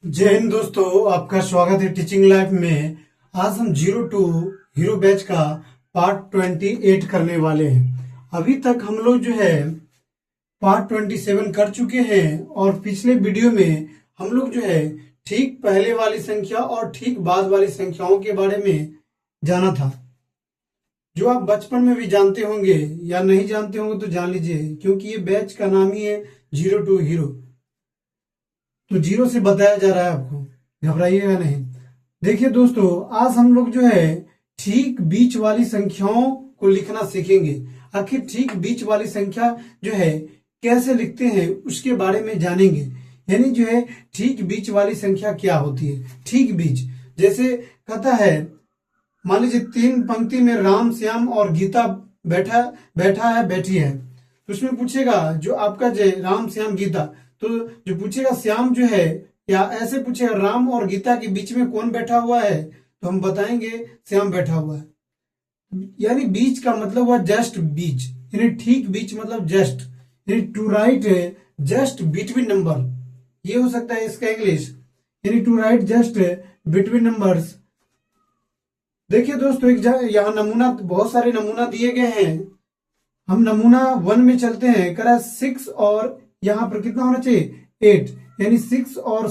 जय हिंद दोस्तों, आपका स्वागत है टीचिंग लाइफ में। आज हम 0 to हीरो बैच का पार्ट 28 करने वाले हैं। अभी तक हम लोग जो है पार्ट 27 कर चुके हैं और पिछले वीडियो में हम लोग जो है ठीक पहले वाली संख्या और ठीक बाद वाली संख्याओं के बारे में जाना था, जो आप बचपन में भी जानते होंगे या नहीं जानते होंगे तो जान लीजिए, क्योंकि ये बैच का नाम ही है 0 to हीरो। तो 0 से बताया जा रहा है आपको, घबराइएगा नहीं। देखिए दोस्तों, आज हम लोग जो है ठीक बीच वाली संख्याओं को लिखना सीखेंगे। आखिर ठीक बीच वाली संख्या जो है कैसे लिखते हैं उसके बारे में जानेंगे। यानी जो है ठीक बीच वाली संख्या क्या होती है। ठीक बीच जैसे कहता है, मान लीजिए 3 पंक्ति में राम, श्याम और गीता बैठा है, बैठी है। तो उसमें पूछेगा जो आपका जो राम, श्याम, गीता, तो जो पूछेगा श्याम जो है, या ऐसे पूछेगा राम और गीता के बीच में कौन बैठा हुआ है, तो हम बताएंगे श्याम बैठा हुआ है। यानी बीच का मतलब हुआ जस्ट बीच, यानी ठीक बीच मतलब जस्ट, यानी to write just between number, ये हो सकता है इसका इंग्लिश, यानी to write just between numbers. देखिए दोस्तों, एक यहाँ नमूना, बहुत सारे नमूना दिए गए हैं। हम नमूना 1 में चलते हैं। कह रहा है 6 और यहां पर कितना होना चाहिए 8, यानी 6 और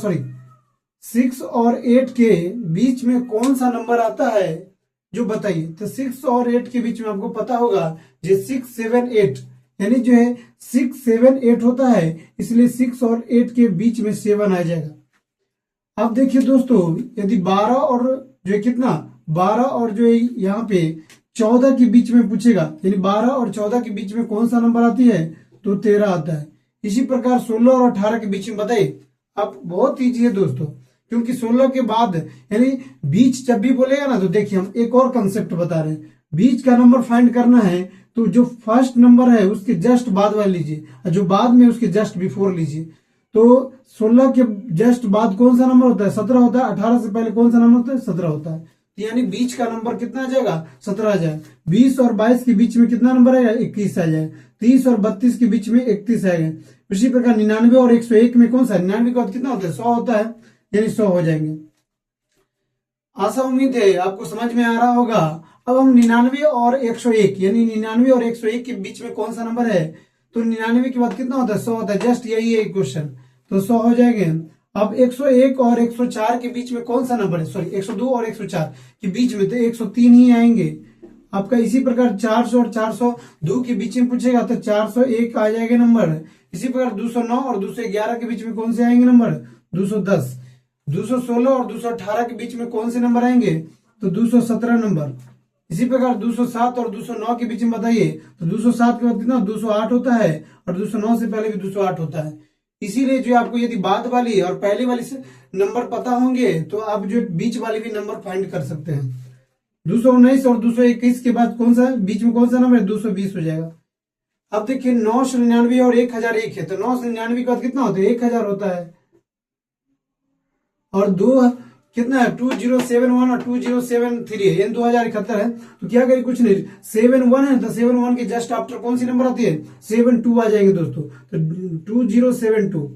8 के बीच में कौन सा नंबर आता है जो बताइए। तो 6 और 8 के बीच में आपको पता होगा जो 6, 7, 8, यानी जो है 6, 7, 8 होता है, इसलिए 6 और 8 के बीच में 7 आ जाएगा। अब देखिए दोस्तों, यदि 12 और जो है कितना 12 और जो है यहाँ पे 14 के बीच में पूछेगा, यानी 12 और 14 के बीच में कौन सा नंबर आती है, तो 13 आता है। इसी प्रकार 16 और 18 के बीच में बताइए। अब बहुत ईजी है दोस्तों, क्योंकि 16 के बाद यानी बीच जब भी बोलेगा ना, तो देखिए हम एक और कंसेप्ट बता रहे हैं। बीच का नंबर फाइंड करना है तो जो फर्स्ट नंबर है उसके जस्ट बाद वाला लीजिए, और जो बाद में उसके जस्ट बिफोर लीजिए। तो 16 के जस्ट बाद कौन सा नंबर होता है, 17 होता है। 18 से पहले कौन सा नंबर होता है, 17 होता है। यानी बीच का नंबर कितना आ जाएगा, 17 आ जाए। 20 और 22 के बीच में कितना नंबर आएगा, 21 आ जाए। 30 और 32 के बीच में 31 आएगा। इसी प्रकार 99 और 101 में कौन सा, 99 का कितना होता है, 100 होता है, यानी 100 हो जाएंगे। आशा उम्मीद है आपको समझ में आ रहा होगा। अब हम 99 और 101, यानी 99 और 101 के बीच में कौन सा नंबर है, तो 99 के बाद कितना होता है, 100 होता है। जस्ट यही है क्वेश्चन, तो 100 हो जाएंगे। अब 101 और 104 के बीच में कौन सा नंबर है, सॉरी 102 और 104 के बीच में तो 103 ही आएंगे आपका। इसी प्रकार 400 और 402 के बीच में पूछेगा तो 401 आ जाएगा नंबर। इसी प्रकार 209 और 211 के बीच में कौन से आएंगे नंबर, 210। 216 और 218 के बीच में कौन से नंबर आएंगे, तो 217 नंबर। इसी प्रकार 207 और 209 के बीच में बताइए, तो 207 के बाद कितना 208 होता है, और 209 से पहले भी 208 होता है। इसीलिए जो आपको यदि बाद वाली और पहले वाली से नंबर पता होंगे तो आप जो बीच वाली भी नंबर फाइंड कर सकते हैं। 219 और 221 के बाद कौन सा बीच में कौन सा नंबर है, 220 हो जाएगा। अब देखिए 999 और 1001 है, तो 999 के बाद कितना होता है, 1000 होता है। और दो कितना है, 2071 और 2073 है, यानी 2071 है। तो क्या करें, कुछ नहीं, 71 है तो 71 के जस्ट आफ्टर कौन सी नंबर आती है, 72 आ जाएंगे दोस्तों। तो 2072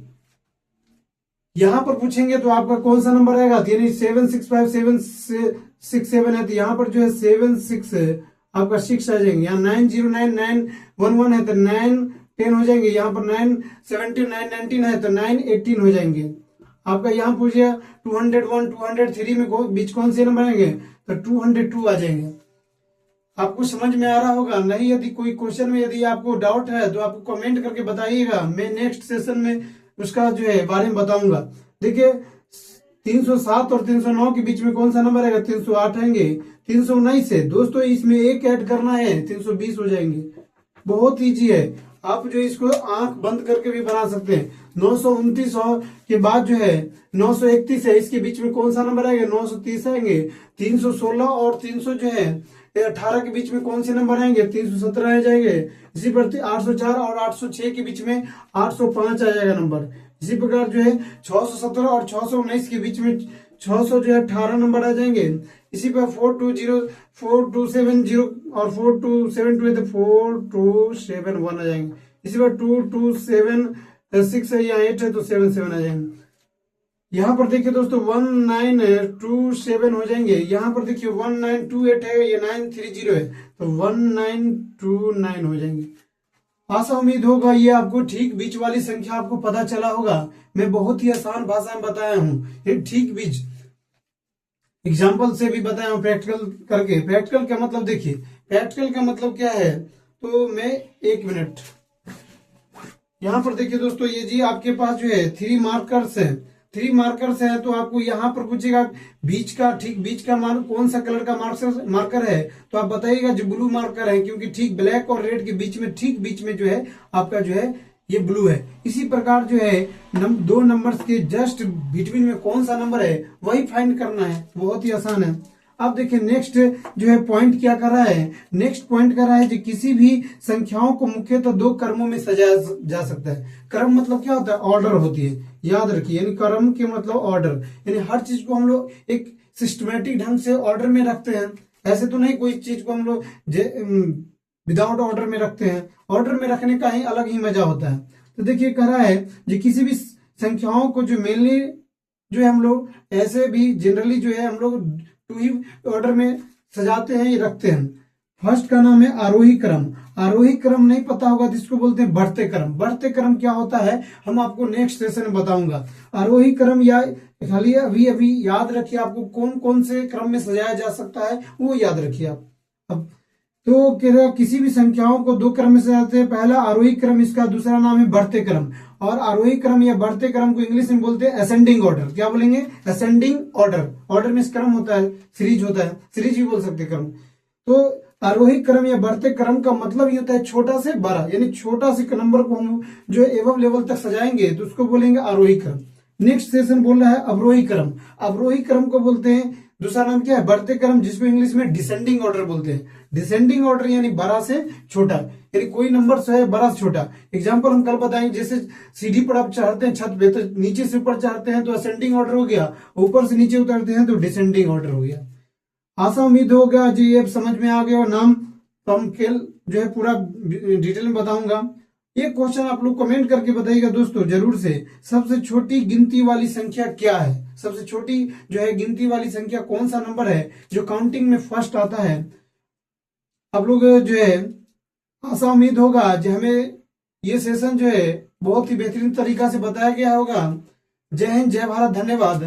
यहां पर पूछेंगे तो आपका कौन सा नंबर आएगा, यानी 765 767 है, तो यहाँ पर जो है 76 आपका 6 आ जाएंगे। यहाँ 909 911 है तो 9 10 हो जाएंगे। यहाँ पर 917 919 है तो 918 हो जाएंगे। आपका यहाँ पूछिए 201 203 में बीच कौन से नंबर आएंगे, तो 202 आ जाएंगे। आपको समझ में आ रहा होगा। नहीं यदि कोई क्वेश्चन में यदि आपको डाउट है तो आपको कमेंट करके बताइएगा, मैं नेक्स्ट सेशन में उसका जो है बारे में बताऊंगा। देखिए 307 और 309 के बीच में कौन सा नंबर आएगा, 308 आएंगे। 319 है दोस्तों, इसमें एक ऐड करना है, 320 हो जाएंगे। बहुत ईजी है, आप जो इसको आंख बंद करके भी बना सकते हैं। 929 के बाद जो है 931 है, इसके बीच में कौन सा नंबर आएगा, 930 आएंगे। 316 और 300 जो है 18 के बीच में कौन से नंबर आएंगे, 317 आ जाएंगे। इसी पर 804 और 806 के बीच में 805 आ जाएगा नंबर। इसी प्रकार जो है 617 और 619 के बीच में 600 जो है 18 नंबर आ जाएंगे। इसी पर 420 4270 और 4272 है तो 4271 आ जाएंगे। इसी पर 2276 है या 8 है तो 77 आ जाएंगे। यहाँ पर देखिए दोस्तों 1927 हो जाएंगे। यहाँ पर देखिए 1928 है, ये 930 है, तो 1929 हो जाएंगे। आशा उम्मीद होगा ये आपको ठीक बीच वाली संख्या आपको पता चला होगा। मैं बहुत ही आसान भाषा में बताया हूँ, ये ठीक बीच एग्जाम्पल से भी बताया हूँ, प्रैक्टिकल करके। प्रैक्टिकल का मतलब देखिए, प्रैक्टिकल का मतलब क्या है, तो मैं एक मिनट यहाँ पर देखिए दोस्तों, ये जी आपके पास जो है 3 मार्कर्स है, 3 मार्कर्स है, तो आपको यहाँ पर पूछेगा बीच का, ठीक बीच का कौन सा कलर का मार्कर है, तो आप बताइएगा जो ब्लू मार्कर है, क्योंकि ठीक ब्लैक और रेड के बीच में, ठीक बीच में जो है आपका जो है ये ब्लू है। इसी प्रकार जो है दो नंबर्स के जस्ट बिटवीन में कौन सा नंबर है वही फाइंड करना है, बहुत ही आसान है। अब देखिए नेक्स्ट जो है पॉइंट क्या कर रहा है, नेक्स्ट पॉइंट कर रहा है कि किसी भी संख्याओं को मुख्यतः 2 क्रमों में सजाया जा सकता है। क्रम मतलब क्या होता है, ऑर्डर होती है, याद रखिए, यानी क्रम के मतलब ऑर्डर, यानी हर चीज को हम लोग एक सिस्टमेटिक ढंग से ऑर्डर में रखते हैं। ऐसे तो नहीं कोई चीज को हम लोग विदाउट ऑर्डर में रखते हैं, ऑर्डर में रखने का ही अलग ही मजा होता है। तो देखिए कह रहा है कि किसी भी संख्याओं को जो मेनली जो है हम लोग ऐसे भी जनरली जो है हम लोग 2 ही ऑर्डर में सजाते हैं, ये रखते हैं। फर्स्ट का नाम है आरोही क्रम। आरोही क्रम नहीं पता होगा तो इसको बोलते हैं बढ़ते क्रम। बढ़ते क्रम क्या होता है हम आपको नेक्स्ट सेशन में बताऊंगा। आरोही क्रम या खाली अभी अभी याद रखिए, आपको कौन कौन से क्रम में सजाया जा सकता है वो याद रखिए आप। अब तो किसी भी संख्याओं को 2 क्रम में सजाते हैं, पहला आरोही क्रम, इसका दूसरा नाम है बढ़ते क्रम। और आरोही क्रम या बढ़ते क्रम को इंग्लिश में बोलते हैं असेंडिंग ऑर्डर। क्या बोलेंगे, असेंडिंग ऑर्डर। ऑर्डर में क्रम होता है, सीरीज होता है, सीरीज भी बोल सकते क्रम। तो आरोही क्रम या बढ़ते क्रम का मतलब ये होता है छोटा से बड़ा, यानी छोटा से नंबर को हम जो एवं लेवल तक सजाएंगे तो उसको बोलेंगे आरोही क्रम। नेक्स्ट सेशन बोल रहा है अवरोही क्रम। अवरोही क्रम को बोलते हैं, दूसरा नाम क्या है, बढ़ते क्रम, जिसको इंग्लिश में डिसेंडिंग ऑर्डर बोलते हैं। डिसेंडिंग ऑर्डर यानी बड़ा से छोटा, यानी कोई नंबर है बड़ा से छोटा। एग्जांपल हम कल बताएंगे, जैसे सीढ़ी पर आप चढ़ते हैं छत पे, तो नीचे से ऊपर चढ़ते हैं तो असेंडिंग ऑर्डर हो गया, ऊपर से नीचे उतरते हैं तो डिसेंडिंग ऑर्डर हो गया। आशा उम्मीद होगा जी ये समझ में आ गया। और नाम तो हम खेल जो है पूरा डिटेल में बताऊंगा। ये क्वेश्चन आप लोग कमेंट करके बताइएगा दोस्तों जरूर से, सबसे छोटी गिनती वाली संख्या क्या है, सबसे छोटी जो है गिनती वाली संख्या कौन सा नंबर है जो काउंटिंग में फर्स्ट आता है। आप लोग जो है आशा उम्मीद होगा जो हमें ये सेशन जो है बहुत ही बेहतरीन तरीका से बताया गया होगा। जय हिंद, जय भारत, धन्यवाद।